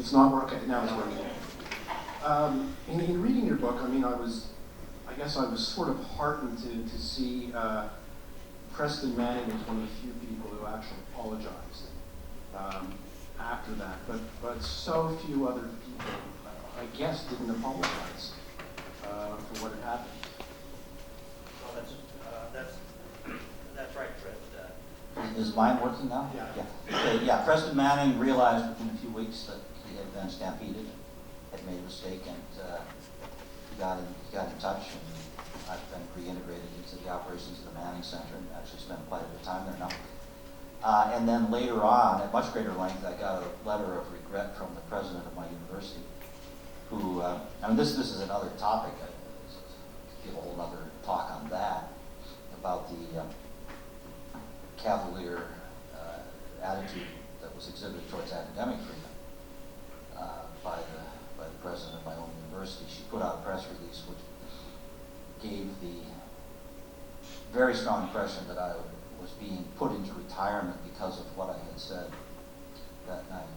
It's not working. Now it's working. In reading your book, I guess I was sort of heartened to see Preston Manning was one of the few people who actually apologized after that. But so few other people, I guess, didn't apologize for what had happened. Well, that's right, Fred. Is mine working now? Yeah. Okay, yeah, Preston Manning realized within a few weeks that he had been stampeded, had made a mistake, and he got in touch, and I've been reintegrated into the operations of the Manning Center and actually spent quite a bit of time there now. And then later on, at much greater length, I got a letter of regret from the president of my university, who, this is another topic. I give a whole other talk on that, about the cavalier attitude that was exhibited towards academic freedom by the president of my own university. She put out a press release which gave the very strong impression that I was being put into retirement because of what I had said that night.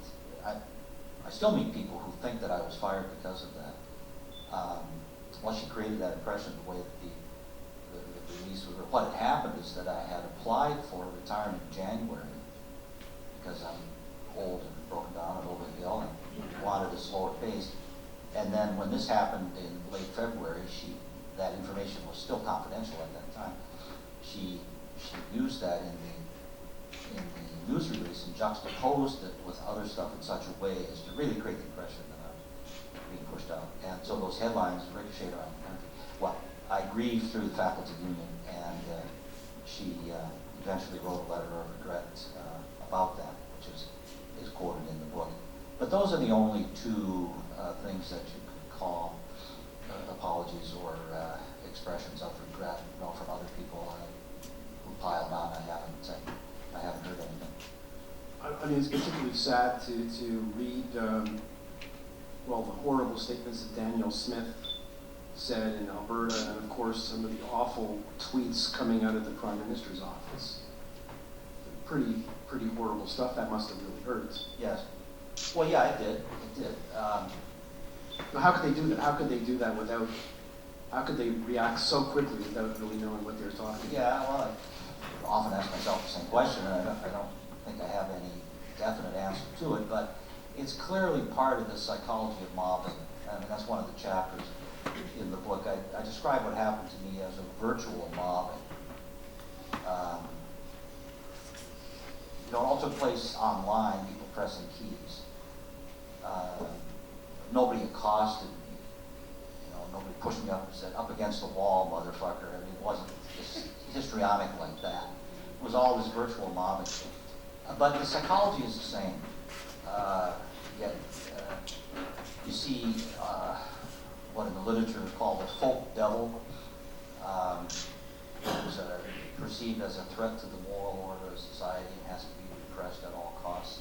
I still meet people who think that I was fired because of that. Well, she created that impression the way that the release was. What had happened is that I had applied for retirement in January because I'm old and broken down and over the hill and wanted a slower pace. And then when this happened in late February, that information was still confidential at that time. She used that in the news release and juxtaposed it with other stuff in such a way as to really create the impression that I was being pushed out. And so those headlines ricocheted around the country. Well, I grieved through the faculty union, and she eventually wrote a letter of regret about that, which is quoted in the book. But those are the only two things that you could call apologies or expressions of regret. From other people who piled on, I haven't heard anything. It's particularly sad to read, the horrible statements that Daniel Smith said in Alberta, and of course some of the awful tweets coming out of the Prime Minister's office. Pretty horrible stuff. That must have really hurt. Yes. Well, yeah, it did. But how could they do that? How could they do that without? How could they react so quickly without really knowing what they're talking about? Yeah, well, I often ask myself the same question, and I don't think I have any definite answer to it, but it's clearly part of the psychology of mobbing. That's one of the chapters in the book. I describe what happened to me as a virtual mobbing. It all took place online, people pressing keys. Nobody accosted me. Nobody pushed me up and said, "Up against the wall, motherfucker." It wasn't just histrionic like that. It was all this virtual mobbing. But the psychology is the same. You see what in the literature is called the folk devil, who's perceived as a threat to the moral order of society and has to be repressed at all costs.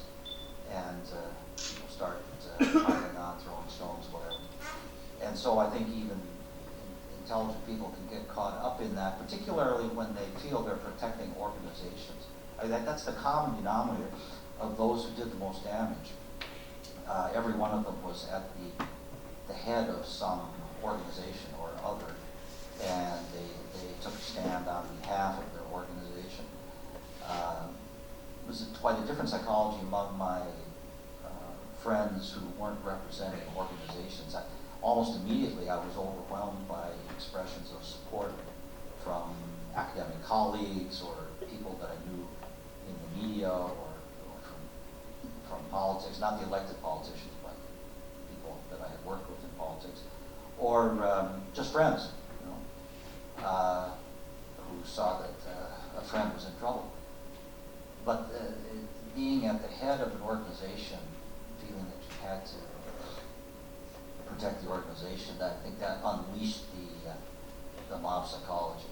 And people start piling on, throwing stones, whatever. And so I think even intelligent people can get caught up in that, particularly when they feel they're protecting organizations. That's the common denominator of those who did the most damage. Every one of them was at the head of some organization or other, and they took a stand on behalf of their organization. It was quite a different psychology among my friends who weren't representing organizations. Almost immediately I was overwhelmed by expressions of support from academic colleagues or people that I knew in the media or from politics, not the elected politicians, but people that I had worked with in politics, or just friends, who saw that a friend was in trouble. But being at the head of an organization, feeling that you had to protect the organization, I think that unleashed the mob psychology.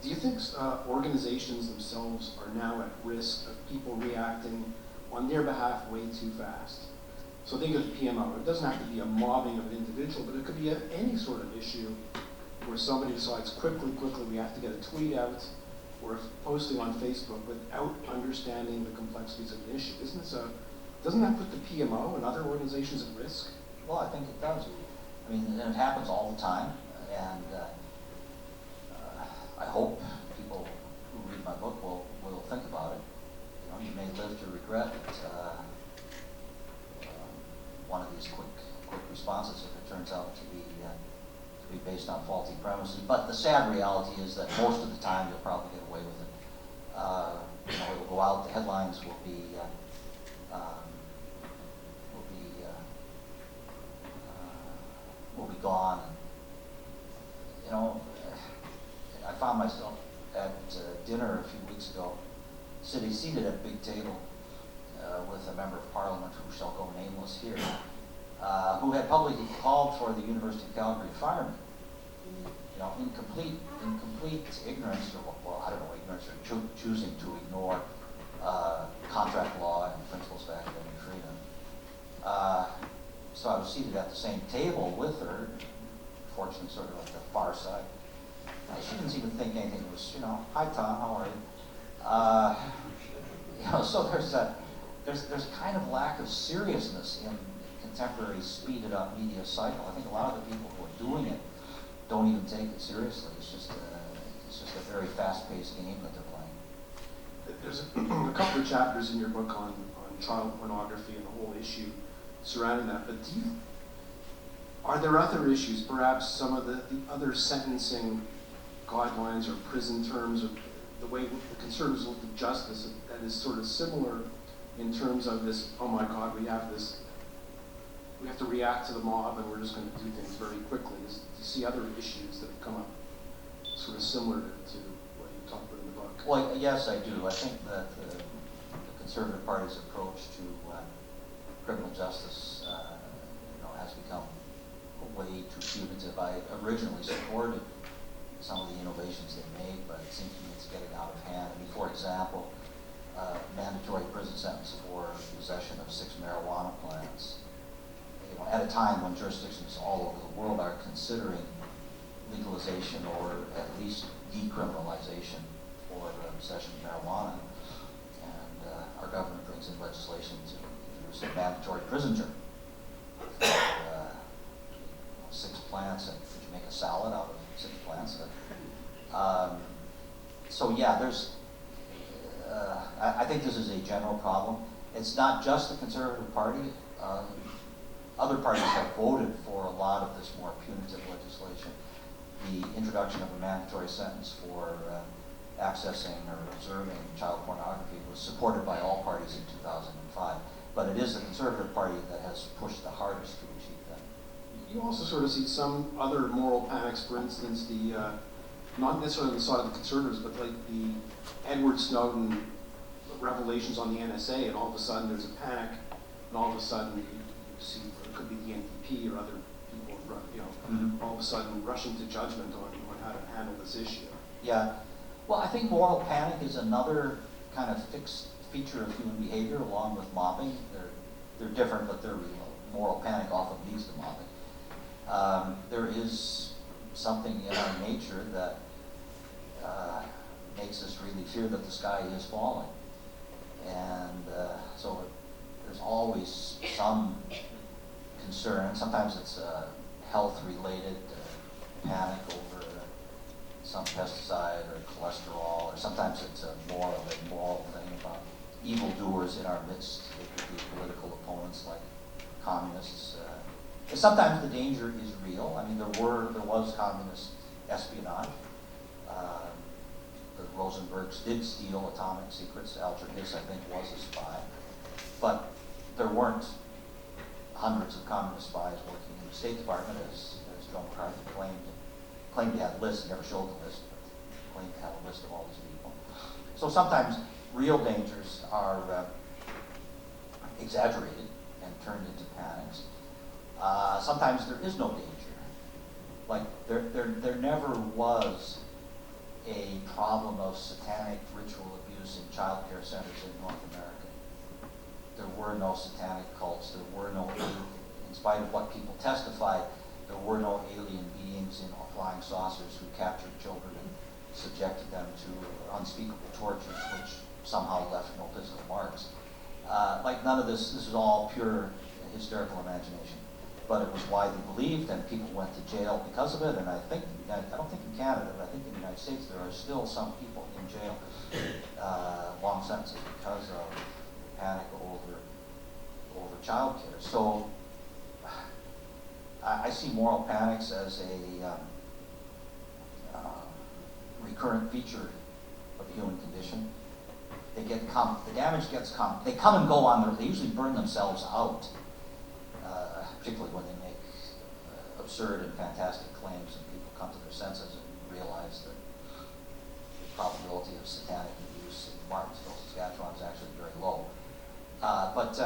Do you think organizations themselves are now at risk of people reacting on their behalf way too fast? So think of PMO. It doesn't have to be a mobbing of an individual, but it could be any sort of issue where somebody decides quickly we have to get a tweet out or posting on Facebook without understanding the complexities of the issue. Isn't this a doesn't that put the PMO and other organizations at risk? Well, I think it does. I mean, and it happens all the time, and I hope people who read my book will think about it. You know, you may live to regret one of these quick responses if it turns out to be based on faulty premises. But the sad reality is that most of the time you'll probably get away with it. You know, it'll go out. The headlines will be gone. You know, I found myself at dinner a few weeks ago, seated at a big table with a member of Parliament who shall go nameless here, who had publicly called for the University of Calgary firemen. You know, in complete ignorance, or well, I don't know, ignorance or choosing to ignore contract law and principles of academic freedom. So I was seated at the same table with her, fortunately sort of at the far side. She didn't seem to think anything. It was, you know, hi Tom, how are you? You know, so there's kind of lack of seriousness in contemporary speeded up media cycle. I think a lot of the people who are doing it don't even take it seriously. It's just a very fast-paced game that they're playing. There's a couple of chapters in your book on child pornography and the whole issue surrounding that, but are there other issues, perhaps some of the other sentencing guidelines or prison terms, or the way the conservatives look at justice that is sort of similar in terms of this, oh my God, we have to react to the mob and we're just going to do things very quickly. Do you see other issues that have come up sort of similar to what you talked about in the book? Well, yes, I do. I think that the Conservative Party's approach to criminal justice has become way too punitive. I originally supported some of the innovations they made, but it seems to me it's getting out of hand. I mean, for example, mandatory prison sentence for possession of 6 marijuana plants. You know, at a time when jurisdictions all over the world are considering legalization or at least decriminalization for possession of marijuana, and our government brings in legislation to introduce a mandatory prison term for 6 plants. And could you make a salad out of 6 plants? So yeah, I think this is a general problem. It's not just the Conservative Party. Other parties have voted for a lot of this more punitive legislation. The introduction of a mandatory sentence for accessing or observing child pornography was supported by all parties in 2005. But it is the Conservative Party that has pushed the hardest to achieve that. You also sort of see some other moral panics, for instance, not necessarily on the side of the Conservatives, but like the Edward Snowden revelations on the NSA, and all of a sudden there's a panic, and all of a sudden you see, it could be the NDP or other people, you know, all of a sudden rushing to judgment on how to handle this issue. Yeah. Well, I think moral panic is another kind of fixed feature of human behavior, along with mobbing. They're different, but they're real. Moral panic often leads to mobbing. There is something in our nature that makes us really fear that the sky is falling. And so there's always some concern. Sometimes it's health-related panic over some pesticide or cholesterol, or sometimes it's a moral thing about evildoers in our midst. They could be political opponents like communists. Sometimes the danger is real. I mean, there was communist espionage. The Rosenbergs did steal atomic secrets. Alger Hiss, I think, was a spy. But there weren't hundreds of communist spies working in the State Department, as Joe McCarthy claimed to have a list. He never showed the list, but claimed to have a list of all these people. So sometimes real dangers are exaggerated and turned into panics. Sometimes there is no danger. Like there never was a problem of satanic ritual abuse in child care centers in North America. There were no satanic cults. There were no, in spite of what people testified, there were no alien beings in flying saucers who captured children and subjected them to unspeakable tortures, which somehow left no physical marks. Like none of this is all pure hysterical imagination, but it was widely believed, and people went to jail because of it. And I think, I don't think in Canada, but I think in the United States there are still some people in jail, long sentences because of panic over child care. So I see moral panics as a recurrent feature of the human condition. They get the damage gets they come and go on they usually burn themselves out, particularly when they make absurd and fantastic claims and people come to their senses and realize that the probability of satanic abuse in Martinsville, Saskatchewan is actually very low. But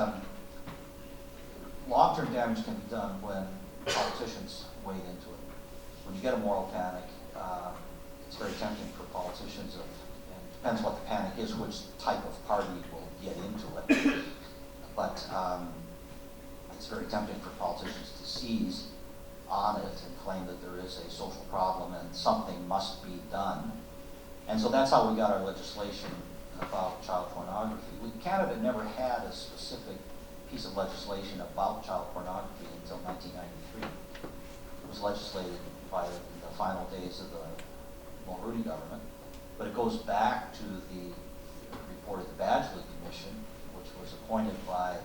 long-term damage can be done when politicians wade into it. When you get a moral panic, it's very tempting for politicians, and it depends what the panic is, which type of party will get into it. But it's very tempting for politicians to seize on it and claim that there is a social problem and something must be done. And so that's how we got our legislation about child pornography. Canada never had a specific piece of legislation about child pornography until 1993. It was legislated by the final days of the Mulroney government, but it goes back to the report of the Badgley Commission, which was appointed by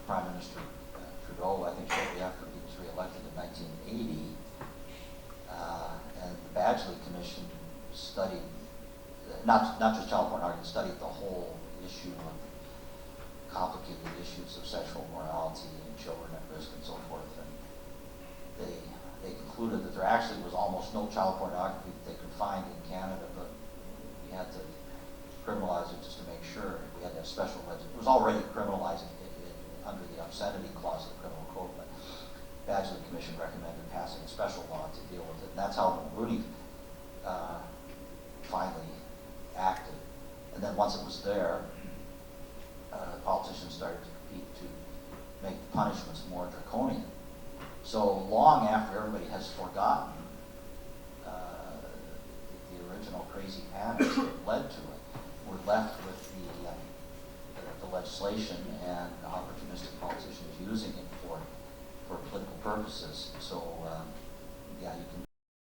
Prime Minister Trudeau, I think shortly after he was re-elected in 1980. And the Badgley Commission studied, not just child pornography, studied the whole issue of complicated issues of sexual morality and children at risk and so forth. And they concluded that there actually was almost no child pornography that they could find in Canada, but we had to criminalize it just to make sure. We had to have special legislation. It was already criminalized under the obscenity clause of the criminal code, but the Badgley Commission recommended passing a special law to deal with it. And that's how Mulroney finally acted. And then once it was there, politicians started to compete to make the punishments more draconian. So long after everybody has forgotten the original crazy panics that led to it, we're left with the legislation and opportunistic politicians using it for political purposes. So yeah, you can